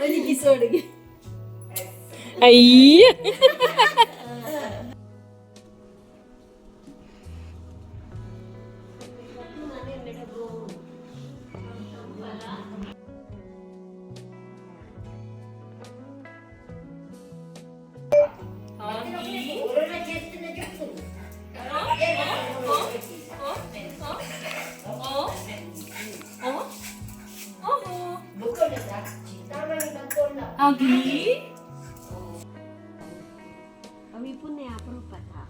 ಒಲಿಗಿಸೋಡಿಗೆ ಅಯ್ಯ kami pun ya perupata.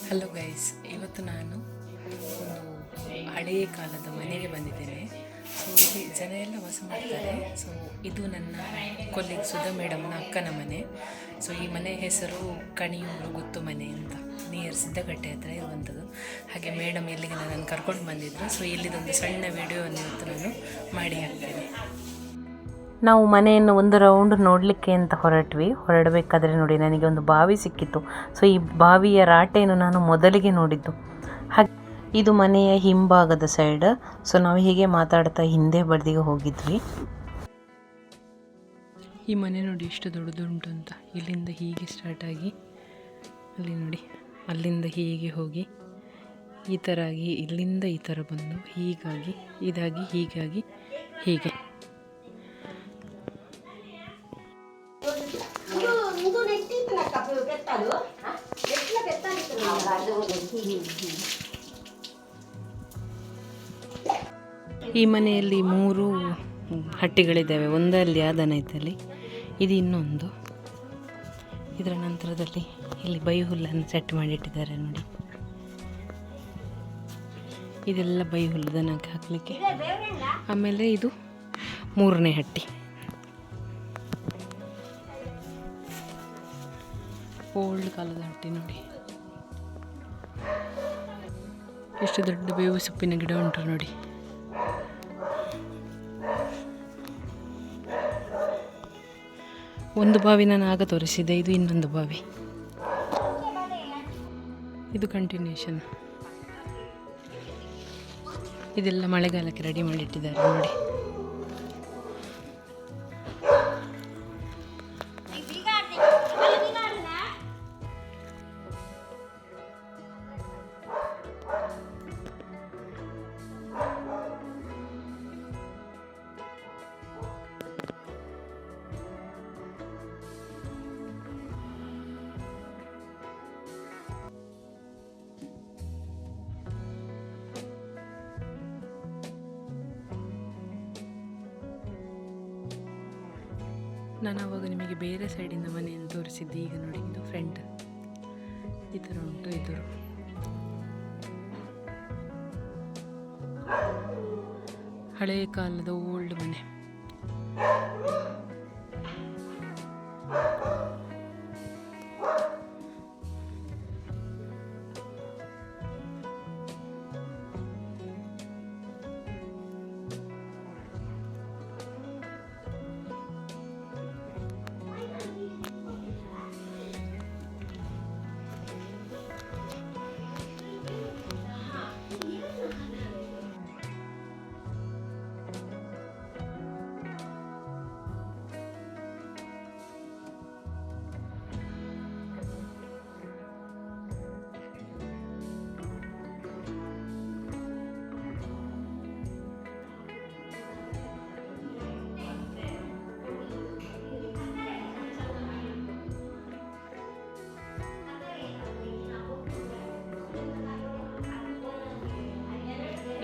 Hello guys, ಇವತ್ತು ನಾನು ಒಂದು ಹಳೆಯ ಕಾಲದ ಮನೆಗೆ ಬಂದಿದ್ದೇನೆ. ಸೊ ಇಲ್ಲಿ ಜನ ಎಲ್ಲ ವಾಸ ಮಾಡ್ತಾರೆ. ಸೊ ಇದು ನನ್ನ ಕೊಲ್ಲಿಗ್ ಸುಧಾ ಮೇಡಮ್ನ ಅಕ್ಕನ ಮನೆ. ಸೊ ಈ ಮನೆ ಹೆಸರು ಕಣಿಯೂರು ಗುತ್ತು ಮನೆ ಅಂತ, ನಿಯರ್ ಸಿದ್ದಗಟ್ಟೆ ಹತ್ರ ಇರುವಂಥದ್ದು. ಹಾಗೆ ಮೇಡಮ್ ಇಲ್ಲಿಗೆ ನನ್ನನ್ನು ಕರ್ಕೊಂಡು ಬಂದಿದ್ರು. ಸೊ ಇಲ್ಲಿದೊಂದು ಸಣ್ಣ ವಿಡಿಯೋವನ್ನು ಇವತ್ತು ನಾನು ಮಾಡಿ ಹಾಕ್ತೇನೆ. ನಾವು ಮನೆಯನ್ನು ಒಂದು ರೌಂಡ್ ನೋಡಲಿಕ್ಕೆ ಅಂತ ಹೊರಡಬೇಕಾದ್ರೆ ನೋಡಿ ನನಗೆ ಒಂದು ಬಾವಿ ಸಿಕ್ಕಿತ್ತು. ಸೊ ಈ ಬಾವಿಯ ರಾಟೆಯನ್ನು ನಾನು ಮೊದಲಿಗೆ ನೋಡಿದ್ದು. ಹಾಗೆ ಇದು ಮನೆಯ ಹಿಂಭಾಗದ ಸೈಡ್. ಸೊ ನಾವು ಹೀಗೆ ಮಾತಾಡ್ತಾ ಹಿಂದೆ ಬದಿಗೆ ಹೋಗಿದ್ವಿ. ಈ ಮನೆ ನೋಡಿ ಎಷ್ಟು ದೊಡ್ಡದುಂಟು ಅಂತ. ಇಲ್ಲಿಂದ ಹೀಗೆ ಸ್ಟಾರ್ಟ್ ಆಗಿ ಅಲ್ಲಿ ನೋಡಿ, ಅಲ್ಲಿಂದ ಹೀಗೆ ಹೋಗಿ ಈ ಥರ ಆಗಿ ಇಲ್ಲಿಂದ ಈ ಥರ ಬಂದು ಹೀಗಾಗಿ ಇದಾಗಿ ಹೀಗಾಗಿ ಹೀಗೆ. ಈ ಮನೆಯಲ್ಲಿ 3 ಹಟ್ಟಿಗಳಿದ್ದಾವೆ. ಒಂದಲ್ಲಿ ಆದನೈತಲ್ಲಿ, ಇದು ಇನ್ನೊಂದು. ಇದರ ನಂತರದಲ್ಲಿ ಇಲ್ಲಿ ಬೈಹುಲ್ಲನ್ನು ಸೆಟ್ ಮಾಡಿಟ್ಟಿದ್ದಾರೆ ನೋಡಿ. ಇದೆಲ್ಲ ಬೈಹುಲ್ಲು ದನಕ್ಕೆ ಹಾಕಲಿಕ್ಕೆ. ಆಮೇಲೆ ಇದು 3ನೇ ಹಟ್ಟಿ. ಓಲ್ಡ್ ಕಾಲದ ಹಟ್ಟಿ ನೋಡಿ. ಎಷ್ಟು ದೊಡ್ಡ ಬೇವು ಸೊಪ್ಪಿನ ಗಿಡ ಉಂಟು ನೋಡಿ. ಒಂದು ಬಾವಿ ನಾನು ಆಗ ತೋರಿಸಿದೆ, ಇದು ಇನ್ನೊಂದು ಬಾವಿ. ಇದು ಕಂಟಿನ್ಯೂಷನ್. ಇದೆಲ್ಲ ಮಳೆಗಾಲಕ್ಕೆ ರೆಡಿ ಮಾಡಿಟ್ಟಿದ್ದಾರೆ ನೋಡಿ. ನಾನು ಆವಾಗ ನಿಮಗೆ ಬೇರೆ ಸೈಡಿಂದ ಮನೆಯನ್ನು ತೋರಿಸಿದ್ದೆ. ಈಗ ನೋಡಿ, ಇದು ಫ್ರಂಟ್ ಈ ಥರ ಉಂಟು. ಇದು ಹಳೆಯ ಕಾಲದ ಓಲ್ಡ್ ಮನೆ.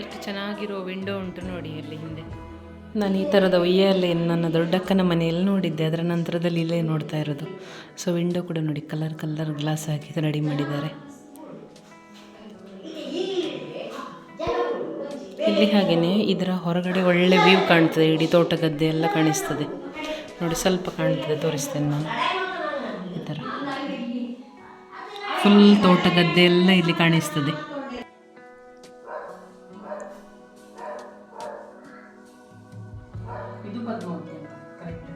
ಎಷ್ಟು ಚೆನ್ನಾಗಿರೋ ವಿಂಡೋ ಉಂಟು ನೋಡಿ ಅಲ್ಲಿ ಹಿಂದೆ. ನಾನು ಈ ಥರದ ಉಯ್ಯಾಲೆ ನನ್ನ ದೊಡ್ಡಕ್ಕನ ಮನೆಯಲ್ಲಿ ನೋಡಿದ್ದೆ. ಅದರ ನಂತರದಲ್ಲಿ ಇಲ್ಲೇ ನೋಡ್ತಾ ಇರೋದು. ಸೊ ವಿಂಡೋ ಕೂಡ ನೋಡಿ, ಕಲರ್ ಗ್ಲಾಸ್ ಹಾಕಿ ರೆಡಿ ಮಾಡಿದ್ದಾರೆ. ಇಲ್ಲಿ ಹಾಗೆಯೇ ಇದರ ಹೊರಗಡೆ ಒಳ್ಳೆ ವ್ಯೂ ಕಾಣ್ತದೆ. ಇಡೀ ತೋಟ ಗದ್ದೆ ಎಲ್ಲ ಕಾಣಿಸ್ತದೆ ನೋಡಿ. ಸ್ವಲ್ಪ ಕಾಣ್ತದೆ, ತೋರಿಸ್ತೇನೆ ನಾನು. ಈ ಥರ ಫುಲ್ ತೋಟ ಗದ್ದೆ ಎಲ್ಲ ಇಲ್ಲಿ ಕಾಣಿಸ್ತದೆ. ಇದು ಪದ್ಮಾವತಿ ಅಂತ ಕರೆಕ್ಟ್.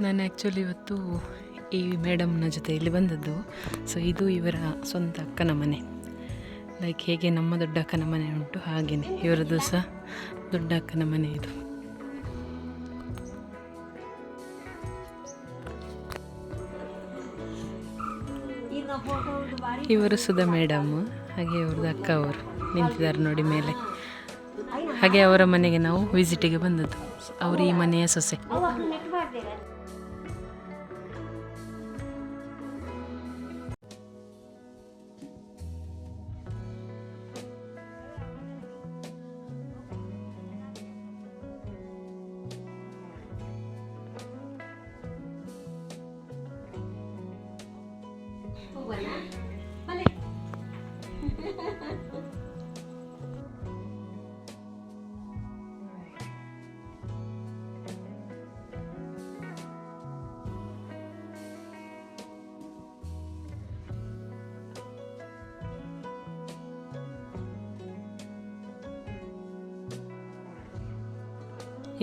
ನಾನು ಆ್ಯಕ್ಚುಲಿ ಇವತ್ತು ಈ ಮೇಡಮ್ನ ಜೊತೆ ಇಲ್ಲಿ ಬಂದದ್ದು. ಸೊ ಇದು ಇವರ ಸ್ವಂತ ಅಕ್ಕನ ಮನೆ. ಲೈಕ್ ಹೇಗೆ ನಮ್ಮ ದೊಡ್ಡ ಅಕ್ಕನ ಮನೆ ಉಂಟು ಹಾಗೆಯೇ ಇವರದ್ದು ಸಹ ದೊಡ್ಡ ಅಕ್ಕನ ಮನೆ ಇದು. ಇವರು ಸುಧಾ ಮೇಡಮ್, ಹಾಗೆ ಅವ್ರದ್ದು ಅಕ್ಕ ಅವರು ನಿಂತಿದ್ದಾರೆ ನೋಡಿ ಮೇಲೆ. ಹಾಗೆ ಅವರ ಮನೆಗೆ ನಾವು ವಿಸಿಟಿಗೆ ಬಂದದ್ದು. ಅವರು ಈ ಮನೆಯ ಸೊಸೆ.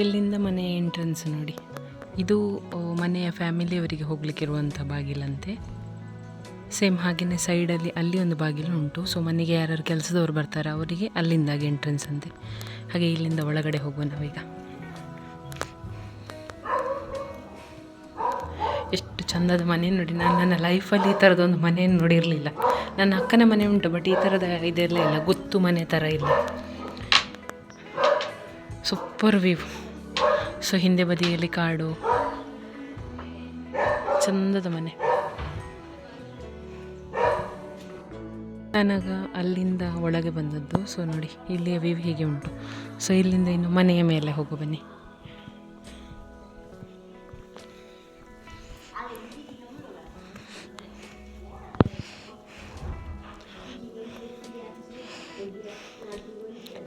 ಇಲ್ಲಿಂದ ಮನೆಯ ಎಂಟ್ರೆನ್ಸ್ ನೋಡಿ. ಇದು ಮನೆಯ ಫ್ಯಾಮಿಲಿಯವರಿಗೆ ಹೋಗ್ಲಿಕ್ಕಿರುವಂಥ ಬಾಗಿಲಂತೆ. ಸೇಮ್ ಹಾಗೆಯೇ ಸೈಡಲ್ಲಿ ಅಲ್ಲಿ ಒಂದು ಬಾಗಿಲು ಉಂಟು. ಸೊ ಮನೆಗೆ ಯಾರು ಕೆಲಸದವ್ರು ಬರ್ತಾರೆ ಅವರಿಗೆ ಅಲ್ಲಿಂದಾಗಿ ಎಂಟ್ರೆನ್ಸ್ ಅಂತೆ. ಹಾಗೆ ಇಲ್ಲಿಂದ ಒಳಗಡೆ ಹೋಗುವ ನಾವೀಗ. ಎಷ್ಟು ಚಂದದ ಮನೆ ನೋಡಿ. ನಾನು ನನ್ನ ಲೈಫಲ್ಲಿ ಈ ಥರದೊಂದು ಮನೆಯನ್ನು ನೋಡಿರಲಿಲ್ಲ. ನನ್ನ ಅಕ್ಕನ ಮನೆ ಉಂಟು, ಬಟ್ ಈ ಥರದ ಇದೆಲ್ಲ ಇಲ್ಲ, ಗೊತ್ತು ಮನೆ ಥರ ಇಲ್ಲ. Super view. ಸೊ ಹಿಂದೆ ಬದಿಯಲ್ಲಿ ಕಾಡು, ಚಂದದ ಮನೆ. ನಾನಾಗ ಅಲ್ಲಿಂದ ಒಳಗೆ ಬಂದದ್ದು. ಸೊ ನೋಡಿ ಇಲ್ಲಿಯ ವ್ಯೂ ಹೀಗೆ ಉಂಟು. ಸೊ ಇಲ್ಲಿಂದ ಇನ್ನು ಮನೆಯ ಮೇಲೆ ಹೋಗು ಬನ್ನಿ.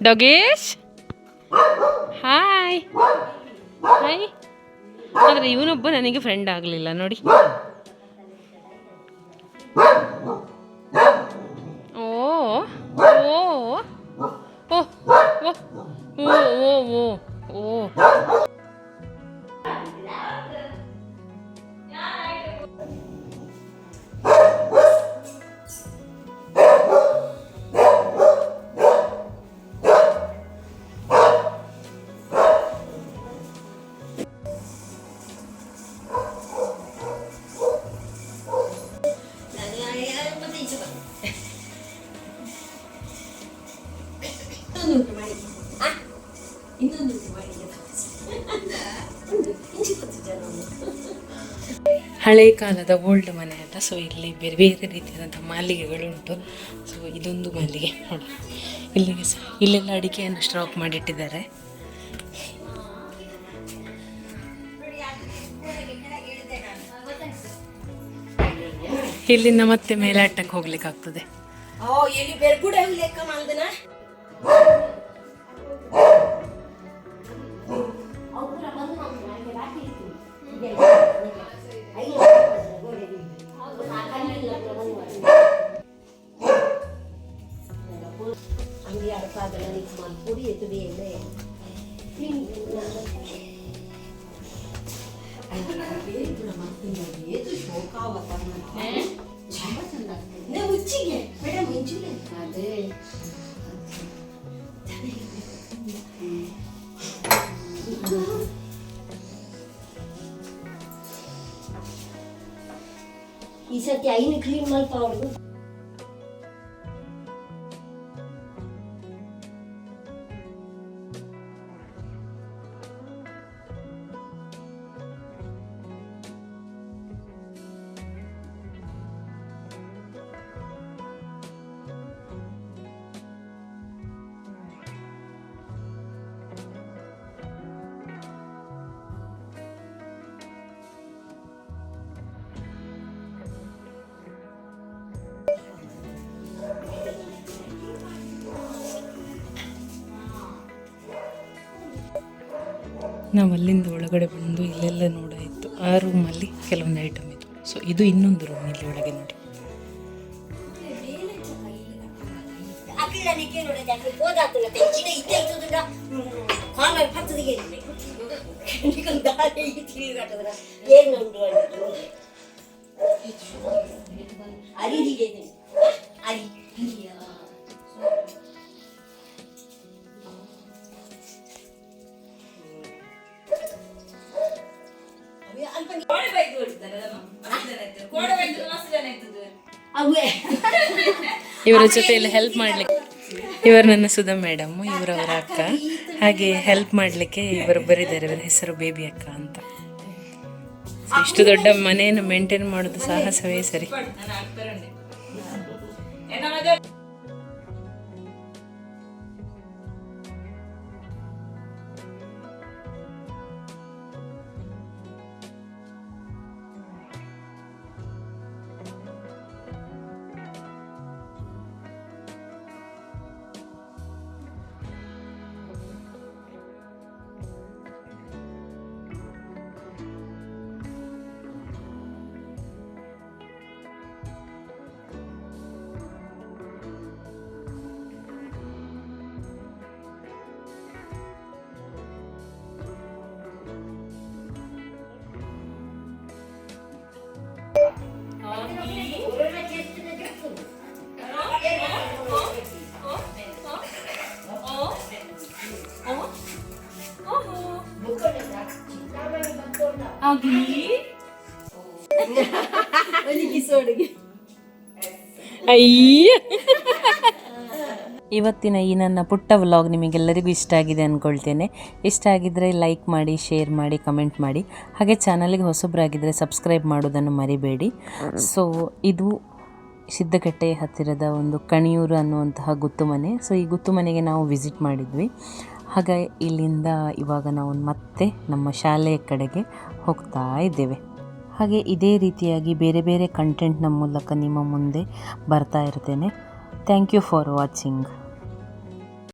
ಡೊಗೇಶ್ ಹಾಯ್ ಹಾಯ್. ಆದರೆ ಇವನೊಬ್ಬ ನನಗೆ ಫ್ರೆಂಡ್ ಆಗಲಿಲ್ಲ ನೋಡಿ. ಓ ಓ ಓ ಓ ಓ ಓ ಓ. ಹಳೆ ಕಾಲದ ಓಲ್ಡ್ ಮನೆ ಅಲ್ಲ. ಸೊ ಇಲ್ಲಿ ಬೇರೆ ಬೇರೆ ರೀತಿಯಾದಂಥ ಮಾಲಿಗೆಗಳುಂಟು. ಸೊ ಇದೊಂದು ಮಾಲಿಗೆ ನೋಡಿ. ಇಲ್ಲಿಗೆ ಇಲ್ಲೆಲ್ಲ ಅಡಿಕೆಯನ್ನು ಸ್ಟಾಕ್ ಮಾಡಿಟ್ಟಿದ್ದಾರೆ. ಇಲ್ಲಿಂದ ಮತ್ತೆ ಮೇಲಾಟಕ್ಕೆ ಹೋಗ್ಲಿಕ್ಕಾಗ್ತದೆ. ಈ ಸತಿ ಐನು ಕ್ಲೀನ್ ಮಾಡ್ತಾವ್ರು. ನಾವು ಅಲ್ಲಿಂದ ಒಳಗಡೆ ಬಂದು ಇಲ್ಲೆಲ್ಲ ನೋಡಾಯಿತು. ಆ ರೂಮಲ್ಲಿ ಕೆಲವೊಂದು ಐಟಮ್ ಇತ್ತು. ಸೊ ಇದು ಇನ್ನೊಂದು ರೂಮ್ ಇಲ್ಲಿ ಒಳಗೆ ನೋಡಿ. ಇವರ ಜೊತೆಯಲ್ಲಿ ಹೆಲ್ಪ್ ಮಾಡಲಿಕ್ಕೆ ಇವರು ನನ್ನ ಸುಧಾ ಮೇಡಮ್, ಇವರವರ ಅಕ್ಕ. ಹಾಗೆ ಹೆಲ್ಪ್ ಮಾಡಲಿಕ್ಕೆ ಇವರು ಬರಿದ್ದಾರೆ. ಇವರ ಹೆಸರು ಬೇಬಿ ಅಕ್ಕ ಅಂತ. ಇಷ್ಟು ದೊಡ್ಡ ಮನೆಯನ್ನು ಮೇಂಟೈನ್ ಮಾಡೋದು ಸಾಹಸವೇ ಸರಿ. ಇವತ್ತಿನ ಈ ನನ್ನ ಪುಟ್ಟ ವ್ಲಾಗ್ ನಿಮಗೆಲ್ಲರಿಗೂ ಇಷ್ಟ ಆಗಿದೆ ಅಂದ್ಕೊಳ್ತೇನೆ. ಇಷ್ಟ ಆಗಿದ್ದರೆ ಲೈಕ್ ಮಾಡಿ, ಶೇರ್ ಮಾಡಿ, ಕಮೆಂಟ್ ಮಾಡಿ. ಹಾಗೆ ಚಾನಲ್ಗೆ ಹೊಸಬರಾಗಿದ್ದರೆ ಸಬ್ಸ್ಕ್ರೈಬ್ ಮಾಡೋದನ್ನು ಮರಿಬೇಡಿ. ಸೊ ಇದು ಸಿದ್ದಕಟ್ಟೆ ಹತ್ತಿರದ ಒಂದು ಕಣಿಯೂರು ಅನ್ನುವಂತಹ ಗುತ್ತು ಮನೆ. ಸೊ ಈ ಗುತ್ತು ಮನೆಗೆ ನಾವು ವಿಸಿಟ್ ಮಾಡಿದ್ವಿ. ಹಾಗೆ ಇಲ್ಲಿಂದ ಇವಾಗ ನಾವು ಮತ್ತೆ ನಮ್ಮ ಶಾಲೆಯ ಕಡೆಗೆ ಹೋಗ್ತಾ ಇದ್ದೇವೆ. ಹಾಗೆ ಇದೇ ರೀತಿಯಾಗಿ ಬೇರೆ ಬೇರೆ ಕಂಟೆಂಟ್ನ ಮೂಲಕ ನಿಮ್ಮ ಮುಂದೆ ಬರ್ತಾ ಇರ್ತೇನೆ. Thank you for watching.